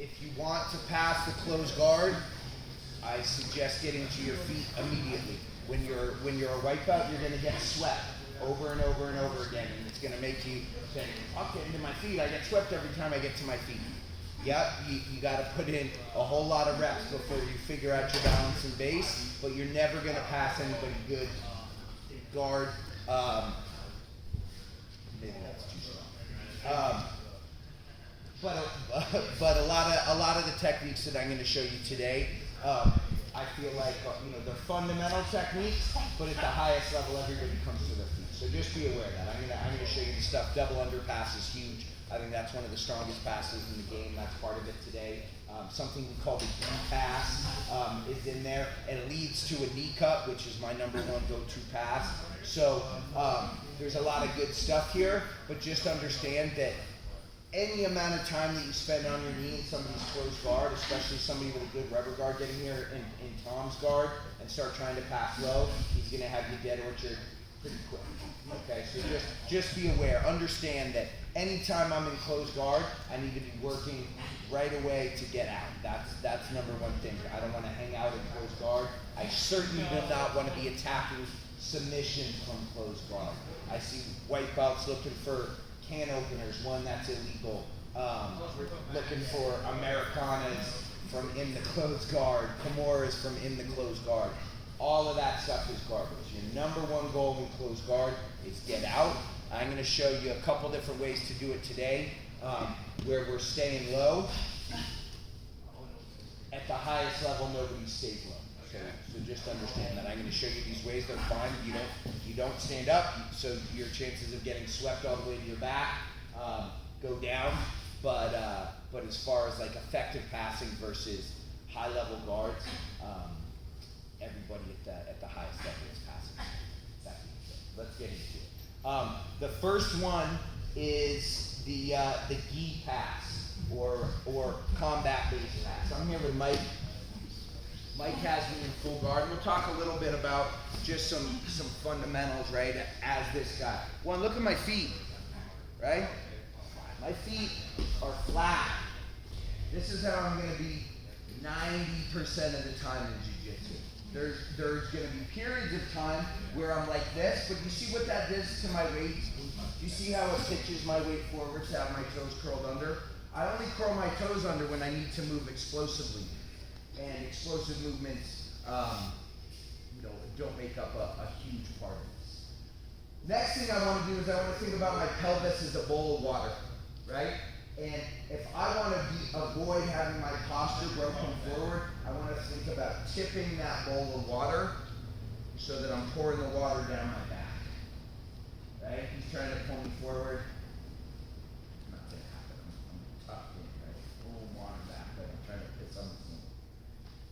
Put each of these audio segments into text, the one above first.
If you want to pass the closed guard, I suggest getting to your feet immediately. When you're a white belt, you're gonna get swept over and over and over again, and it's gonna make you say, I'll get into my feet, I get swept every time I get to my feet. Yep, you gotta put in a whole lot of reps before you figure out your balance and base, but you're never gonna pass anybody good guard. Maybe that's too strong. But a lot of the techniques that I'm going to show you today, I feel like they're fundamental techniques, but at the highest level, everybody comes to their feet. So just be aware of that. I'm going to show you the stuff. Double underpass is huge. I think that's one of the strongest passes in the game. That's part of it today. Something we call the knee pass is in there. It leads to a knee cut, which is my number one go-to pass. So there's a lot of good stuff here, but just understand that any amount of time that you spend on your knee in somebody's closed guard, especially somebody with a good rubber guard getting here in Tom's guard and start trying to pass low, he's going to have you dead orchard pretty quick. Okay, so just be aware. Understand that anytime I'm in closed guard, I need to be working right away to get out. That's number one thing. I don't want to hang out in closed guard. I certainly do not want to be attacking submission from closed guard. I see white belts looking for can openers, one that's illegal, looking for Americanas from in the closed guard, Kimuras from in the closed guard. All of that stuff is garbage. Your number one goal in closed guard is get out. I'm going to show you a couple different ways to do it today, where we're staying low. At the highest level, nobody stays low. So just understand that. I'm going to show you these ways. They're fine. You don't stand up, so your chances of getting swept all the way to your back go down. But as far as like effective passing versus high level guards, everybody at the highest level is passing. That being said, let's get into it. The first one is the gi pass or combat based pass. I'm here with Mike. Mike has me in full guard. We'll talk a little bit about just some fundamentals, right, as this guy. One, look at my feet, right? My feet are flat. This is how I'm going to be 90% of the time in jiu-jitsu. There's going to be periods of time where I'm like this, but you see what that does to my weight? Do you see how it pitches my weight forward to have my toes curled under? I only curl my toes under when I need to move explosively. And explosive movements, don't make up a huge part of this. Next thing I want to do is I want to think about my pelvis as a bowl of water, right? And if I want to avoid having my posture broken forward, I want to think about tipping that bowl of water so that I'm pouring the water down my back, right? He's trying to pull me forward. Not going to happen. I'm tough, right? Pull water back, but I'm trying to piss on the scene.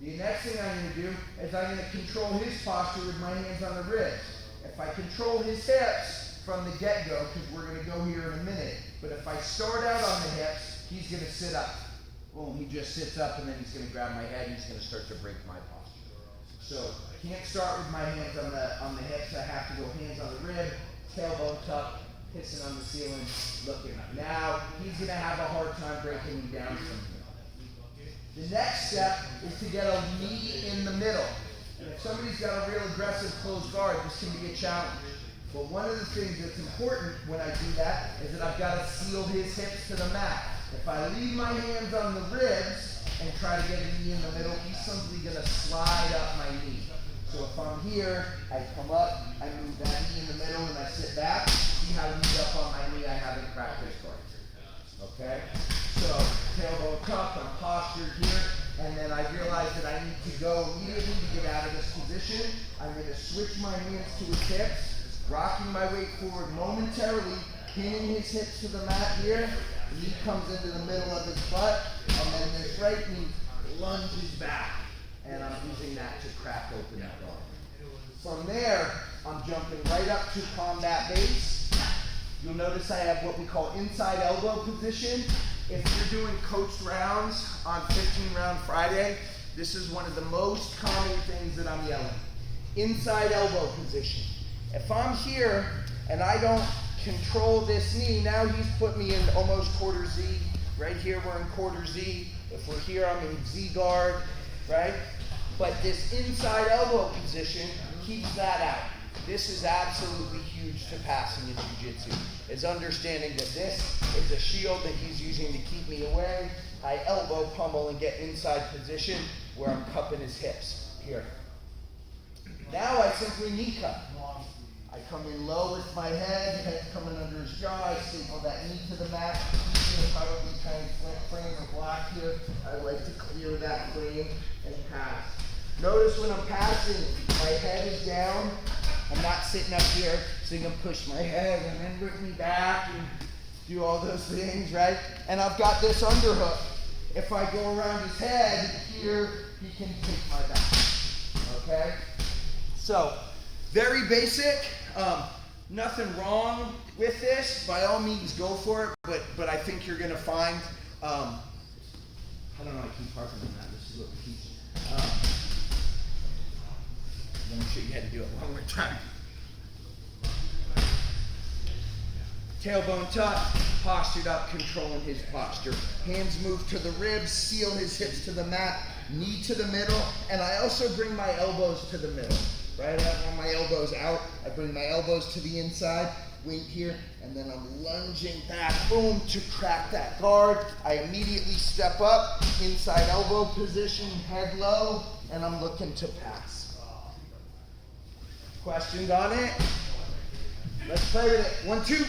The next thing I'm going to do is I'm going to control his posture with my hands on the ribs. If I control his hips from the get-go, because we're going to go here in a minute, but if I start out on the hips, he's going to sit up. Boom, he just sits up and then he's going to grab my head and he's going to start to break my posture. So I can't start with my hands on the hips. I have to go hands on the rib, tailbone tucked, pissing on the ceiling, looking up. Now he's going to have a hard time breaking me down from here. The next step is to get a knee in the middle. And if somebody's got a real aggressive closed guard, this can be a challenge. But one of the things that's important when I do that is that I've got to seal his hips to the mat. If I leave my hands on the ribs and try to get a knee in the middle, he's simply going to slide up my knee. So if I'm here, I come up, I move that knee in the middle, and I sit back. See how he's up on my knee? I haven't cracked his guard. Okay? So tailbone tucked, I'm postured here, and then I realize that I need to go immediately to get out of this position. I'm going to switch my hands to his hips, rocking my weight forward momentarily, pinning his hips to the mat here. The knee comes into the middle of his butt, and then this right knee lunges back, and I'm using that to crack open that guard. From there, I'm jumping right up to combat base. You'll notice I have what we call inside elbow position. If you're doing coached rounds on 15-round Friday, this is one of the most common things that I'm yelling. Inside elbow position. If I'm here and I don't control this knee, now he's put me in almost quarter Z Right here, we're in quarter Z. If we're here, I'm in Z guard, right? But this inside elbow position keeps that out. This is absolutely huge to passing in jiu-jitsu, is understanding that this is a shield that he's using to keep me away. I elbow pummel and get inside position where I'm cupping his hips, here. Now I simply knee cup. I come in low with my head coming under his jaw, I staple that knee to the mat. He's going to probably try and frame or block here. I like to clear that frame and pass. Notice when I'm passing, my head is down. I'm not sitting up here so you can push my head and then rip me back and do all those things, right? And I've got this underhook. If I go around his head here, he can take my back, okay? So, very basic. Nothing wrong with this. By all means, go for it. But I think you're going to find, I don't know, I keep harping on that. This is what we teach. I'm going to show you how to do it one more time. Tailbone tuck, postured up, controlling his posture. Hands move to the ribs, seal his hips to the mat, knee to the middle, and I also bring my elbows to the middle. Right, I want my elbows out. I bring my elbows to the inside, wink here, and then I'm lunging back, boom, to crack that guard. I immediately step up, inside elbow position, head low, and I'm looking to pass. Questions on it? Let's play with it. 1, 2.